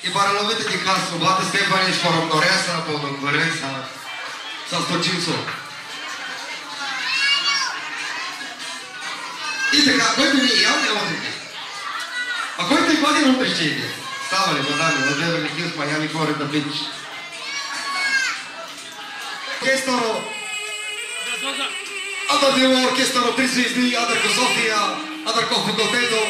и барановите ти казват, бате Стефани, скоромнореса, подогвореса, с точинцо. И така, който ни ял, не отрите. А който и годин утре ще иде. Става ли, мадами, от Беверли Хилс, Майами, Флорида Бич. Оркестъро. Адър било оркестъро, 3 звезди, Адърко София, Адърко Фототето.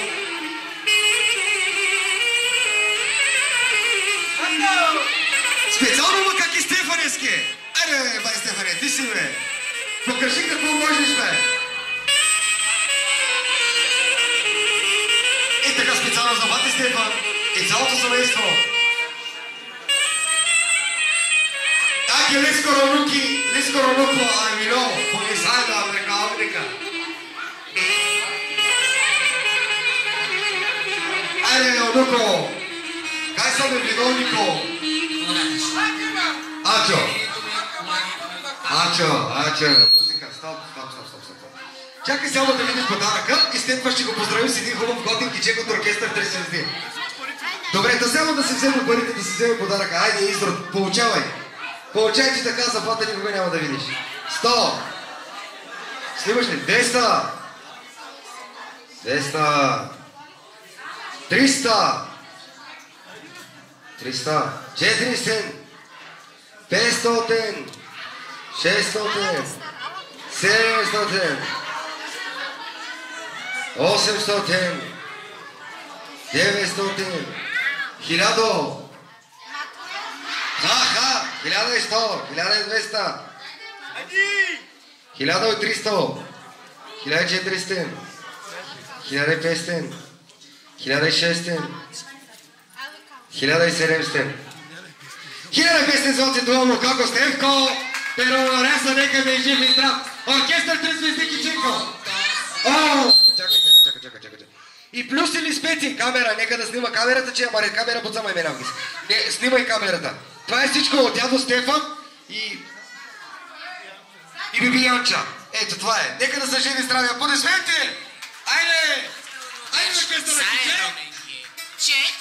Специално макаки Стефанески. Аре, бай Стефане, ти си бе. Покажи какво можеш бе. И така специално за бати Стефан и цялото семейство. Anche l'escoro nuco a Milano, come sai da America. Nuco, kaj sam je vidovnico? Ачо, музика, стоп. Чакай само да видиш подаръка и след това ще го поздравим с един хубав готин кичек от оркестър 3 звезди. Добре, да само да се взема парите, да се вземе подаръка. Айде, Изрод, получавай. Получай, че така заплата никога няма да видиш. 100. Снимаш ли? 200. 300. 400. 500. 600. 700. 800. 900. 1000. 1100, 1200, 1300, 1400, 1500, 1600, 1700. 1500 злоти дуално како Стевко, pero Лореса нека да е жив и здрав. Оркестър 3 звезди Киченко. Чакай. И плюс или специ камера, нека да снима камерата, че ама камера подзамай ме навгис. Не, снимай камерата. Това е всичко от дядо Стефан и Биби Янча. Ето това е. Нека да са живи и здрави. Аплодисменти! Айде! Айде, оркестъра! Чек!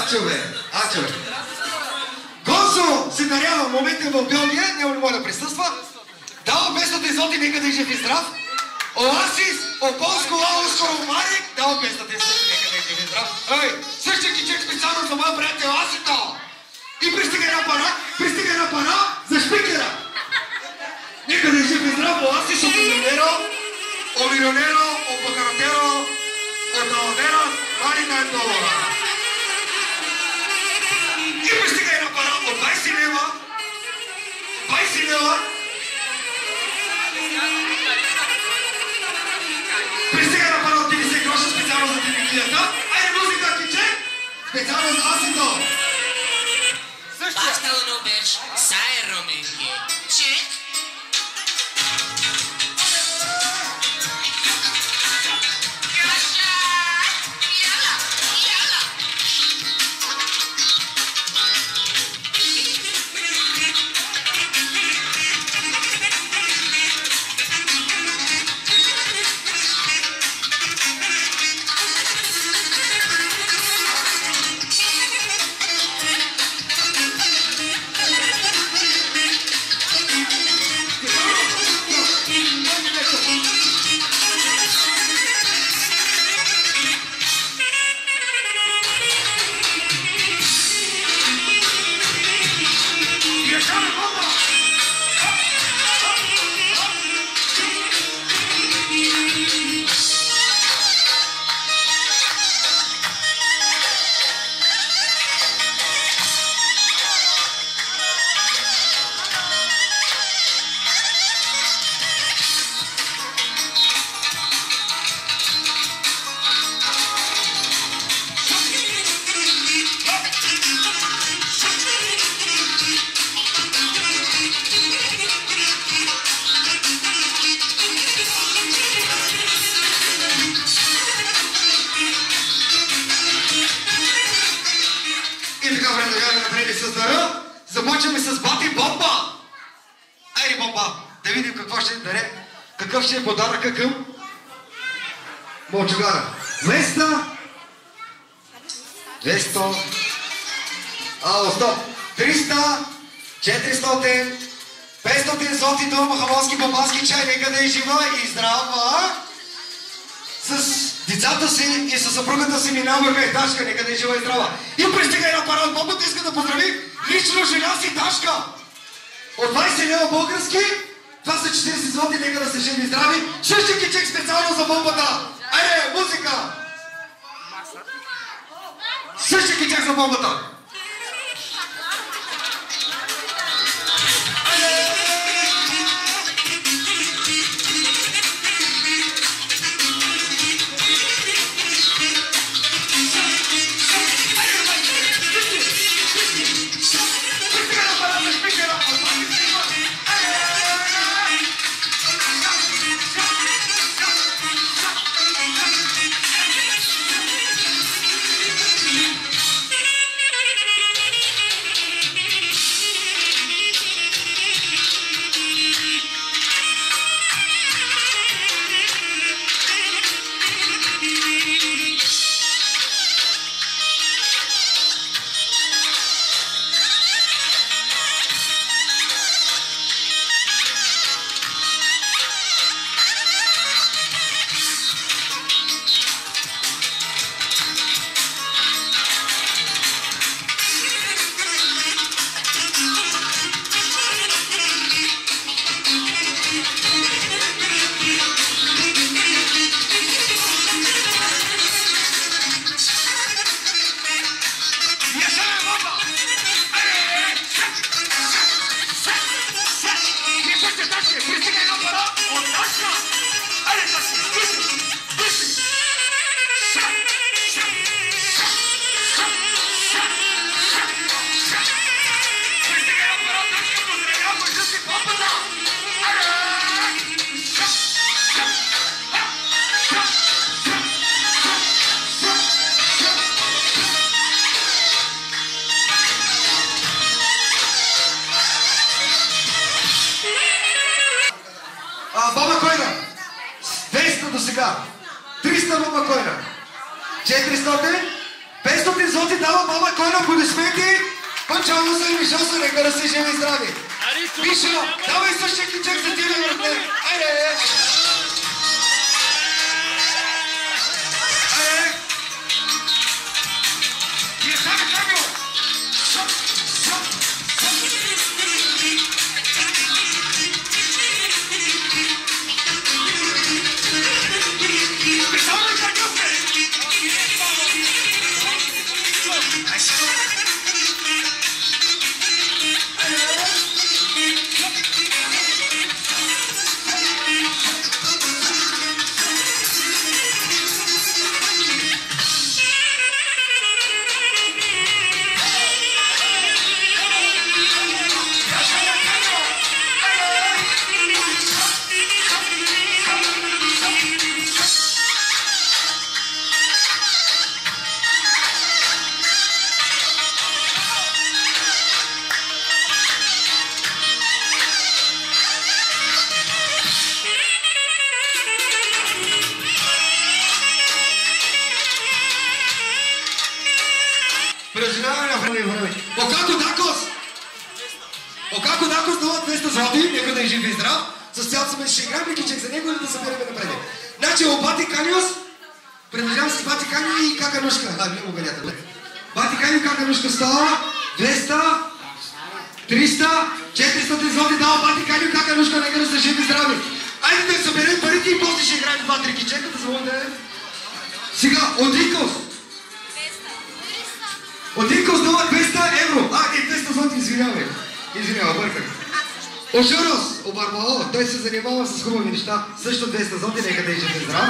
Ачове. Гонсо се дарява в момента в Белгия, няма ли може да присъства. Дава 500 злоти, нека да е жив и здрав. Оасис, Ополско, Лаоскоро, Марик, дава 500 злоти, нека да е жив и здрав. Същия кичек специално за моя приятел Асито. И пристига една пара за шпикера. Нека да е жив и здрав, Оасис, o mironero, o pacarotero, o taodero, $49. И пристига една пара от 20 лева. Пристига една пара от 50 гроша специално за телевизията. Айде музика, киче! Специално за Асито. Basta un Uberș, să ai Românie. Ce? Започваме с Бати Бомба! Айде Бомба, да видим какъв ще е подаръка към Мълчугара. 200, 300, 400, 500 злоти до махалонски бомбански чай, нека да е жива и здрава! С децата си и със съпругата си минаваха и Дашка, нека да е жива и здрава. И пристига една пара от Бомбата, иска да поздрави лично жена си Дашка. От 20 лева български, това са 40 злоти, нека да се живи и здрави. Същия кичек специално за Бомбата. Айде, музика! Същия кичек за Бомбата. Баба Койна, 200 до сега, 300 баба Койна, 400, 500 злоти дава мама Койна, аплодисменти. Пънчално са и Мишо са, нека да си живи и здрави. Мишо, давай същия кичек за тебе, братне. Айде! Айде! Вие сами камио! Шоп, шоп, шоп! Специално камио, бе! Окако Дакос дава 200 злоти, нека да е жив и здрав. С цялото сме ще играем кичек за него и да съберем напред. Значи, Бати Каниос, предложавам с Бати Канио и Каканушка. Не му ганята. Бати Канио и Каканушка става 200, 300, 400 злоти дава Бати Канио и Каканушка, нека да са жив и здрави. Айде да съберем парите и после ще играем 2-3 кичека, да звоните. Сега, Одрикос. Одрикос дава 200 евро. 200 злоти, извинявай. Извинява, бърках. Ошорос, Обарбао, той се занимава с хубави неща. Също 200 злоти, нека да изжете здрав.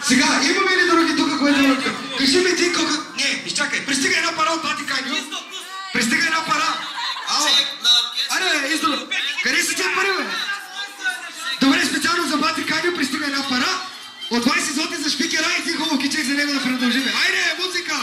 Сега, имаме ли други тук, което... Кажи ми ти колко... Не, изчакай, пристига една пара от Бати Канио. Пристига една пара. Ало. Аре, издолу. Къде са тия пари, бе? Добре, специално за Бати Канио пристига една пара. От 20 злоти за шпикера и ти хубаво кичек за него да продължиме. Айде, музика!